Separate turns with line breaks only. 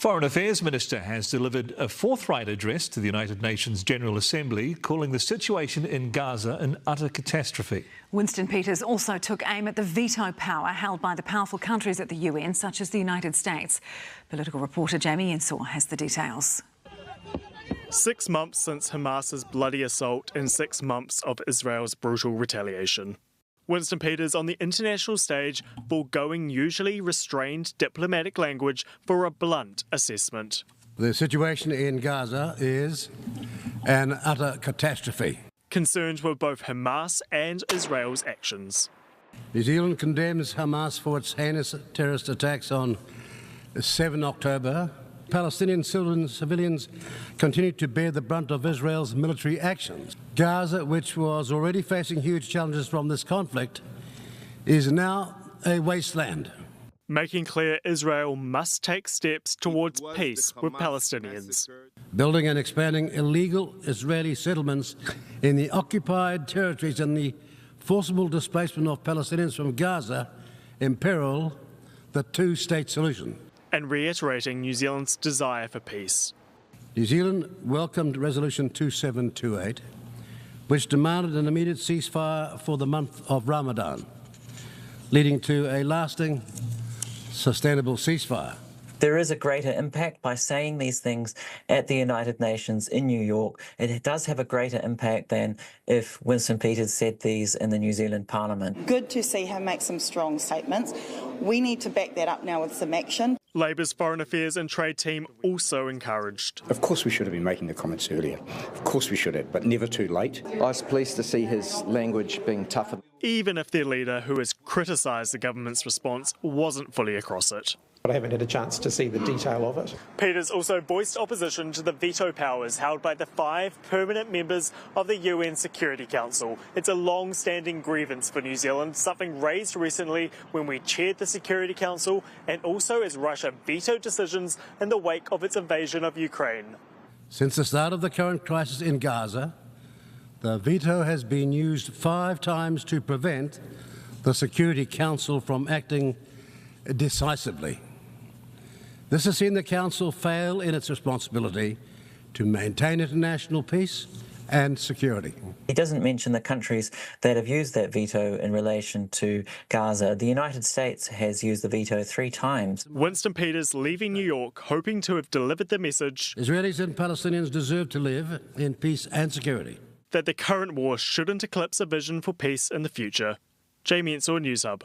Foreign Affairs Minister has delivered a forthright address to the United Nations General Assembly, calling the situation in Gaza an utter catastrophe.
Winston Peters also took aim at the veto power held by the powerful countries at the UN, such as the United States. Political reporter Jamie Ensor has the details.
6 months since Hamas's bloody assault and 6 months of Israel's brutal retaliation. Winston Peters on the international stage foregoing usually restrained diplomatic language for a blunt assessment.
The situation in Gaza is an utter catastrophe.
Concerned with both Hamas and Israel's actions.
New Zealand condemns Hamas for its heinous terrorist attacks on 7 October. Palestinian civilians continue to bear the brunt of Israel's military actions. Gaza, which was already facing huge challenges from this conflict, is now a wasteland.
Making clear Israel must take steps towards peace with Palestinians.
Building and expanding illegal Israeli settlements in the occupied territories and the forcible displacement of Palestinians from Gaza imperil the two-state solution.
And reiterating New Zealand's desire for peace.
New Zealand welcomed Resolution 2728, which demanded an immediate ceasefire for the month of Ramadan, leading to a lasting, sustainable ceasefire.
There is a greater impact by saying these things at the United Nations in New York. It does have a greater impact than if Winston Peters said these in the New Zealand Parliament.
Good to see him make some strong statements. We need to back that up now with some action.
Labour's Foreign Affairs and Trade team also encouraged.
Of course we should have been making the comments earlier. Of course we should have, but never too late.
I was pleased to see his language being tougher.
Even if their leader, who has criticised the government's response, wasn't fully across it.
But I haven't had a chance to see the detail of it.
Peters also voiced opposition to the veto powers held by the 5 permanent members of the UN Security Council. It's a long-standing grievance for New Zealand, something raised recently when we chaired the Security Council, and also as Russia vetoed decisions in the wake of its invasion of Ukraine.
Since the start of the current crisis in Gaza, the veto has been used 5 times to prevent the Security Council from acting decisively. This has seen the Council fail in its responsibility to maintain international peace and security.
He doesn't mention the countries that have used that veto in relation to Gaza. The United States has used the veto 3 times.
Winston Peters leaving New York, hoping to have delivered the message
Israelis and Palestinians deserve to live in peace and security.
That the current war shouldn't eclipse a vision for peace in the future. Jamie Ensor, Newshub.